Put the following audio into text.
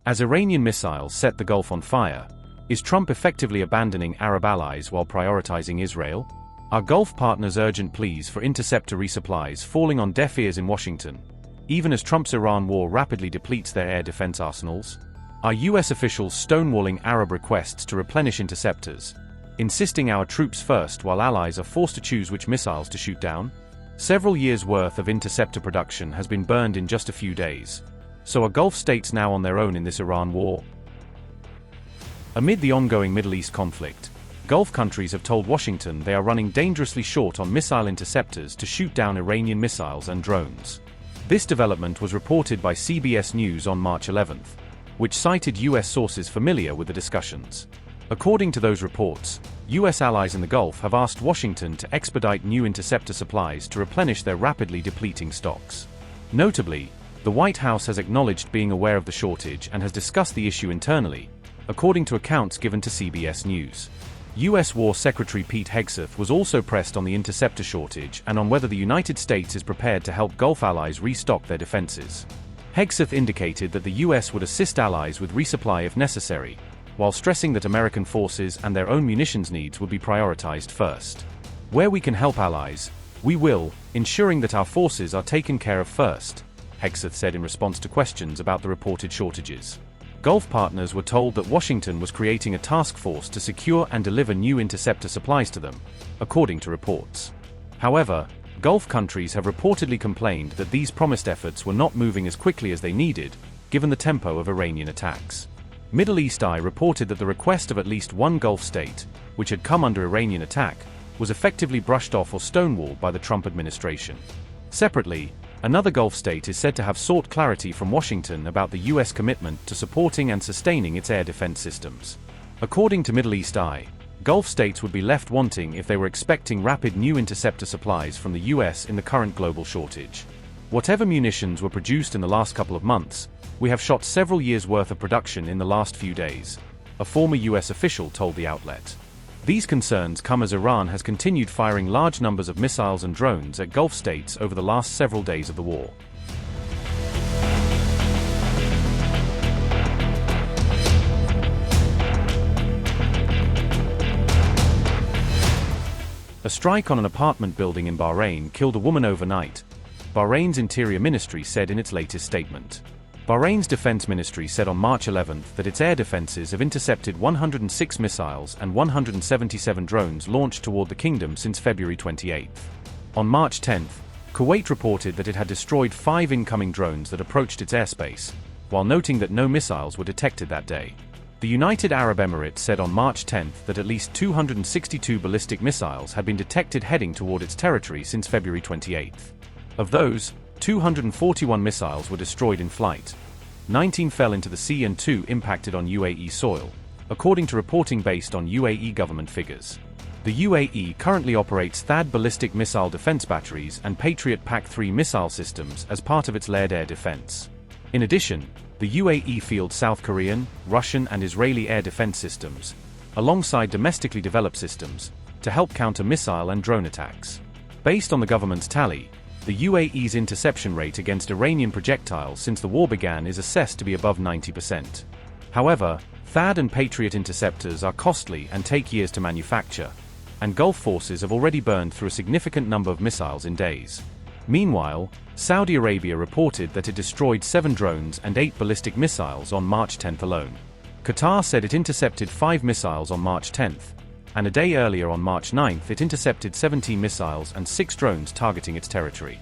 As Iranian missiles set the Gulf on fire, is Trump effectively abandoning Arab allies while prioritizing Israel? Are Gulf partners' urgent pleas for interceptor resupplies falling on deaf ears in Washington, even as Trump's Iran war rapidly depletes their air defense arsenals? Are U.S. officials stonewalling Arab requests to replenish interceptors, insisting our troops first while allies are forced to choose which missiles to shoot down? Several years' worth of interceptor production has been burned in just a few days. So are Gulf states now on their own in this Iran war? Amid the ongoing Middle East conflict, Gulf countries have told Washington they are running dangerously short on missile interceptors to shoot down Iranian missiles and drones. This development was reported by CBS News on March 11th, which cited U.S. sources familiar with the discussions. According to those reports, U.S. allies in the Gulf have asked Washington to expedite new interceptor supplies to replenish their rapidly depleting stocks. Notably, the White House has acknowledged being aware of the shortage and has discussed the issue internally, according to accounts given to CBS News. U.S. War Secretary Pete Hegseth was also pressed on the interceptor shortage and on whether the United States is prepared to help Gulf allies restock their defenses. Hegseth indicated that the U.S. would assist allies with resupply if necessary, while stressing that American forces and their own munitions needs would be prioritized first. Where we can help allies, we will, ensuring that our forces are taken care of first, Hegseth said in response to questions about the reported shortages. Gulf partners were told that Washington was creating a task force to secure and deliver new interceptor supplies to them, according to reports. However, Gulf countries have reportedly complained that these promised efforts were not moving as quickly as they needed, given the tempo of Iranian attacks. Middle East Eye reported that the request of at least one Gulf state, which had come under Iranian attack, was effectively brushed off or stonewalled by the Trump administration. Separately, another Gulf state is said to have sought clarity from Washington about the U.S. commitment to supporting and sustaining its air defense systems. According to Middle East Eye, Gulf states would be left wanting if they were expecting rapid new interceptor supplies from the U.S. in the current global shortage. Whatever munitions were produced in the last couple of months, we have shot several years' worth of production in the last few days, a former U.S. official told the outlet. These concerns come as Iran has continued firing large numbers of missiles and drones at Gulf states over the last several days of the war. A strike on an apartment building in Bahrain killed a woman overnight, Bahrain's Interior Ministry said in its latest statement. Bahrain's Defense Ministry said on March 11th that its air defenses have intercepted 106 missiles and 177 drones launched toward the kingdom since February 28. On March 10th, Kuwait reported that it had destroyed 5 incoming drones that approached its airspace, while noting that no missiles were detected that day. The United Arab Emirates said on March 10th that at least 262 ballistic missiles had been detected heading toward its territory since February 28. Of those, 241 missiles were destroyed in flight. 19 fell into the sea and 2 impacted on UAE soil, according to reporting based on UAE government figures. The UAE currently operates THAAD ballistic missile defense batteries and Patriot PAC-3 missile systems as part of its layered air defense. In addition, the UAE fields South Korean, Russian and Israeli air defense systems, alongside domestically developed systems, to help counter missile and drone attacks. Based on the government's tally, the UAE's interception rate against Iranian projectiles since the war began is assessed to be above 90%. However, THAAD and Patriot interceptors are costly and take years to manufacture, and Gulf forces have already burned through a significant number of missiles in days. Meanwhile, Saudi Arabia reported that it destroyed 7 drones and 8 ballistic missiles on March 10 alone. Qatar said it intercepted 5 missiles on March 10, and a day earlier on March 9 it intercepted 17 missiles and 6 drones targeting its territory.